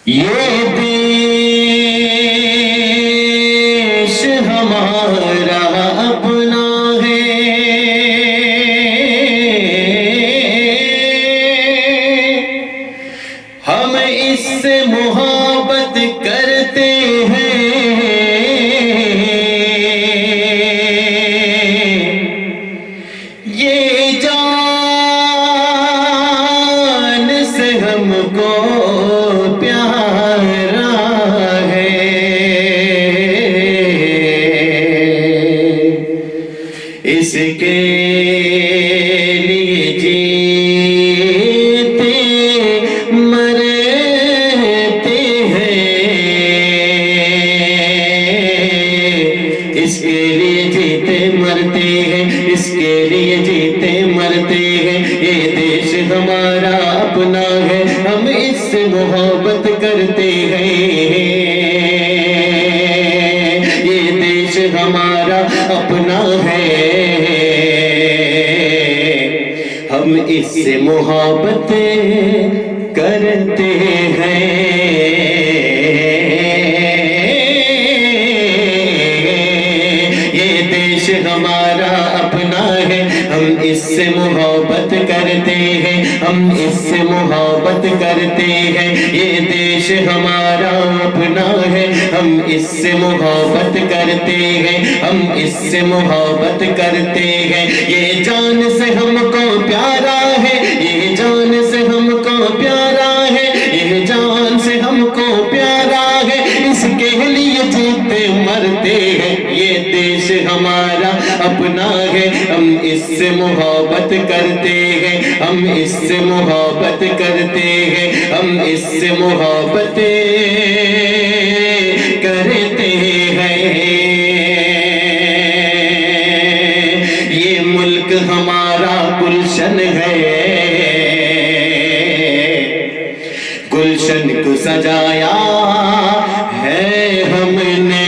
یہ دیش ہمارا اپنا ہے، ہم اس سے محبت کرتے ہیں، یہ جان سے ہم کو اس کے لیے جیتے مرتے ہیں، اس کے لیے جیتے مرتے ہیں، اس کے لیے جیتے مرتے ہیں۔ یہ دیش ہمارا اپنا ہے، ہم اس سے محبت کرتے ہیں، یہ دیش ہمارا اپنا ہے، ہم اس سے محبت کرتے ہیں۔ یہ دیش ہمارا اپنا ہے، ہم اس سے محبت کرتے ہیں، ہم اس سے محبت کرتے ہیں۔ یہ دیش ہمارا اپنا ہے، ہم اس سے محبت کرتے ہیں، ہم اس سے محبت کرتے ہیں۔ یہ جان سے ہم کو پیارا ہے، یہ جان سے ہم کو پیارا ہے، یہ جان سے ہم کو پیارا ہے، اس کے لیے جیتے مرتے ہیں۔ یہ دیش ہمارا اپنا ہے، ہم اس سے محبت کرتے ہیں، ہم اس سے محبت کرتے ہیں، ہم اس سے محبت کرتے ہیں۔ یہ ملک ہمارا گلشن ہے، گلشن کو سجایا ہے ہم نے،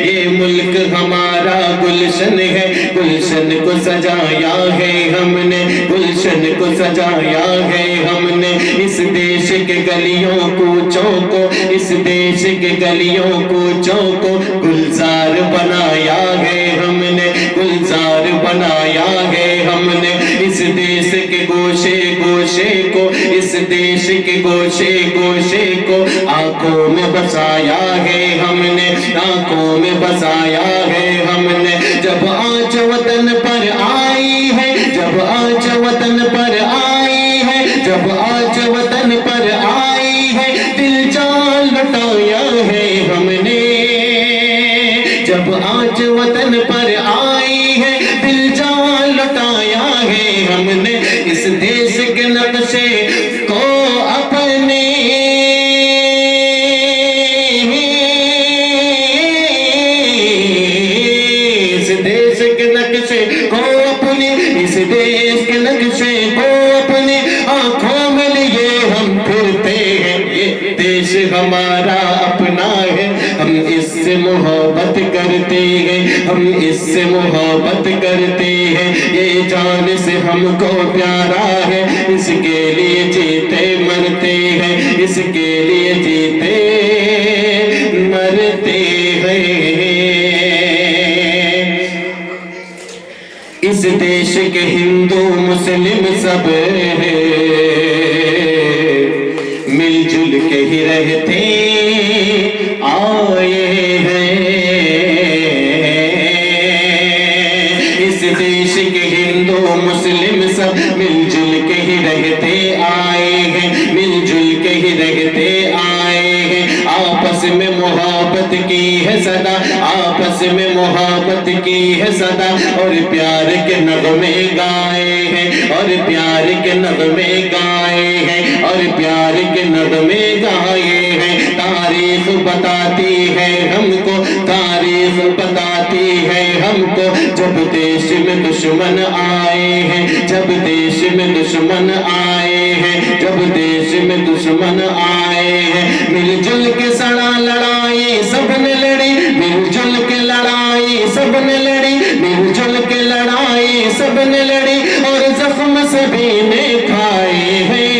یہ ملک ہمارا گلشن ہے، گلشن کو سجایا ہے ہم نے، گلشن کو سجایا ہے ہم نے۔ اس دیش کے گلیوں کوچوں کو، اس دیش کے گلیوں کوچوں کو گلزار بنایا ہے ہم نے، گلزار بنایا ہے ہم نے۔ اس دیش کے گوشے گوشے کو، اس دیش کے گوشے گوشے کو آنکھوں میں بسایا ہے ہم نے، آنکھوں میں بسایا ہے ہم نے۔ جب آنچ وطن پر آئی ہے، جب آنچ وطن پر آئی ہے، جب آنچ وطن پر آئی ہے، دل جان لٹایا ہے ہم نے۔ جب آنچ وطن پر آئی ہے، دل جان لٹایا ہے ہم نے۔ اس دیش کے نقشے کو اپنے اس دیش کے نقشے کو اپنے، اس دیش کے نقشے کو اپنے آنکھوں میں لیے ہم پھرتے ہیں۔ یہ دیش ہمارا اپنا ہے، ہم اس سے محبت کرتے ہیں، ہم اس سے محبت کرتے ہیں۔ یہ جان سے ہم کو پیارا ہے، اس کے لیے جیتے مرتے ہیں، اس کے لیے جیتے مرتے ہیں۔ اس دیش کے ہندو مسلم سب مل جل کے ہی رہتے آئے ہیں۔ اس دیش کے ہندو مسلم سب مل جل کے ہی رہتے آئے ہیں، مل جل کے ہی رہتے آئے ہیں۔ آپس میں محبت کی ہے صدا، آپس میں محبت کی ہے صدا، اور پیار کے نغمے گائے ہیں، اور پیار کے نغمے گائے ہیں، اور پیار کے نغمے گائے ہیں۔ تاریخ بتاتی ہے ہم کو، تاریخ بتاتی ہے ہم کو، جب دیش میں دشمن آئے ہیں، جب دیش میں دشمن آئے ہیں، جب دیش میں دشمن آئے ہیں۔ مل جل کے سڑا لڑائی سب نے لڑی، مل جل کے لڑائی سب نے لڑی، مل جل کے لڑائی سب نے لڑی، اور زخم سبھی نے کھائے ہیں۔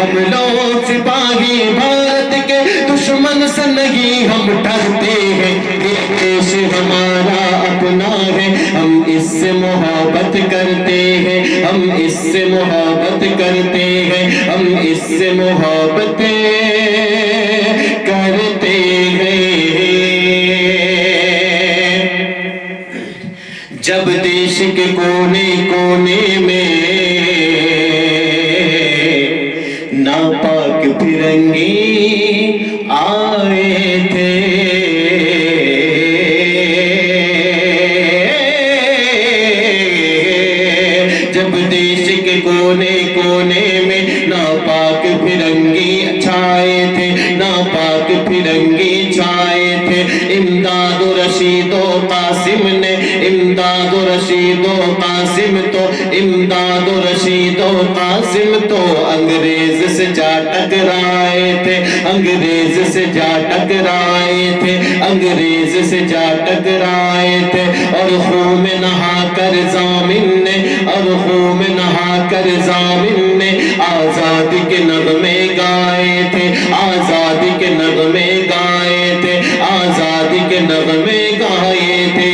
हम लोग सिपाही भारत के, दुश्मन से नहीं हम डरते हैं। ये देश हमारा अपना है, हम इससे मोहब्बत करते हैं, हम इससे मोहब्बत करते हैं, हम इससे मोहब्बत करते हैं। जब देश के कोने कोने में नापाक फिरंगी आए थे, जब देश के कोने कोने में नापाक फिरंगी छाए थे, नापाक फिरंगी छाए थे, इमदाद रशीदो कासिम ने, इमदाद रशीदो कासिम तो, इमदाद रशीदो कासिम तो अंग्रेज से जा टकराए थे, अंग्रेज से जा टकराए थे, अंग्रेज से जा टकराए थे। और खून में नहा कर ज़ामिन ने, और खून में नहा कर ज़ामिन ने आज़ादी के नग़मे गाए थे, आज़ादी के नग़मे गाए थे, आज़ादी के नग़मे गाए थे।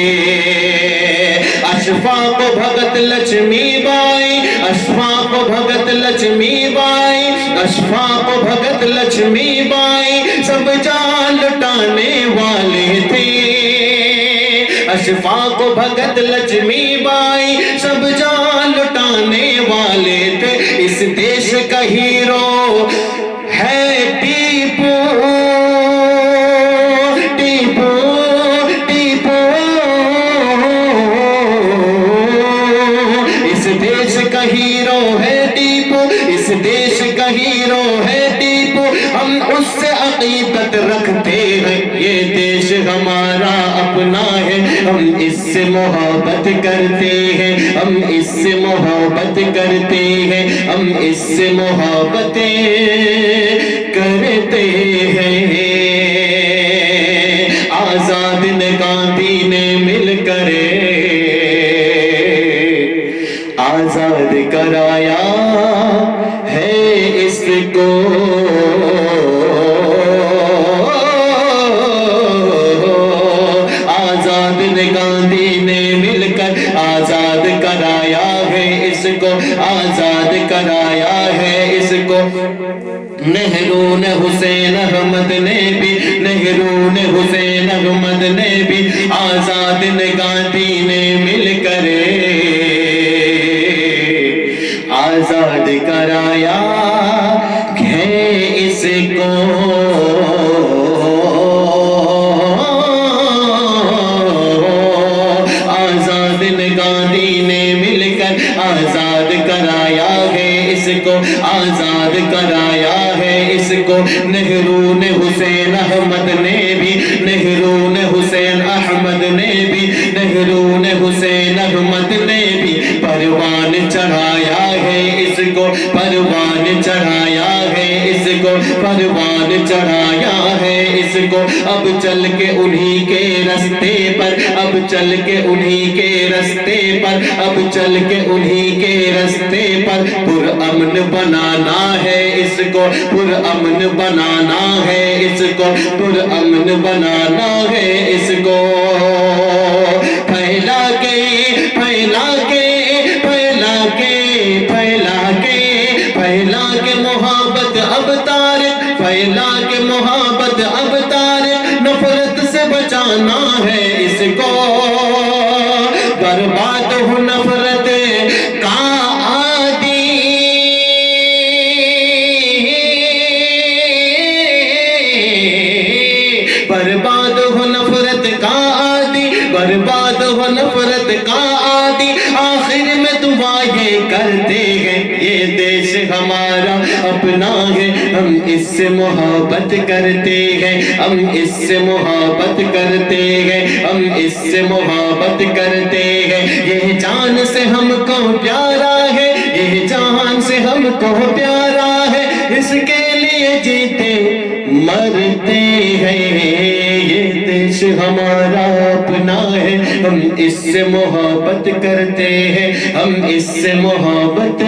अशफाक भगत लक्ष्मीबाई, अशफाक भगत लक्ष्मीबाई, अशफाक भगत लक्ष्मीबाई सब जान लुटाने वाले थे। अशफाक भगत लक्ष्मीबाई सब जान लुटाने वाले थे। इस देश का हीरो है टीपू, टीपू, टीपू। इस देश का हीरो है टीपू, इस देश का हीरो है टीपू। हम उससे अकीदत रखते हैं, ये देश हमारा अपना है, हम इससे मोहब्बत करते हैं, हम इससे मोहब्बत करते हैं, हम इससे मोहब्बत करते हैं। आजाद ने गांधी ने मिलकर आजाद कराया है इसको, आजाद ने गांधी ने मिलकर आजाद कराया है इसको, आजाद कराया है इसको। नेहरू ने हुसैन अहमद ने भी, नेहरू ने हुसैन अहमद ने भी आजाद ने गांधी ने मिलकर आजाद कराया है इसको। आजाद ने गांधी ने मिलकर आजाद कराया है इसको, आजाद कराया है इसको। नेहरू ने हुसैन अहमद ने भी, नेहरू ने हुसैन अहमद ने भी, नेहरू ने हुसैन अहमद ने भी परवान चढ़ाया है इसको, परवान चढ़ाया है इसको, परवान चढ़ाया है इसको। अब चल के उन्हीं के रास्ते पर, अब चल के उन्हीं के रास्ते पर, अब चल के उन्हीं के रास्ते पर पुरअमन बनाना है इसको, पुरअमन बनाना है इसको, पुरअमन बनाना है इसको। फैला के फैला के फैला के फैला के फैला के मोहब्बत अब तार, फैला के मोहब्बत अब तार, नफरत से बचाना है इसको। बर्बाद हो नफरत का आदि, बर्बाद हो नफरत का आदि, बर्बाद हो नफरत का आदि। आखिर में दुआ ये करते हैं, ये देश हमारा अपना है, हम इससे मोहब्बत करते हैं, हम इससे मोहब्बत करते हैं, हम इससे मोहब्बत करते हैं। ये जान से हमको प्यारा है, ये जान से हमको प्यारा है, इसके लिए जीते मरते हैं। ये देश हमारा अपना है, हम इससे मोहब्बत करते हैं, हम इससे मोहब्बत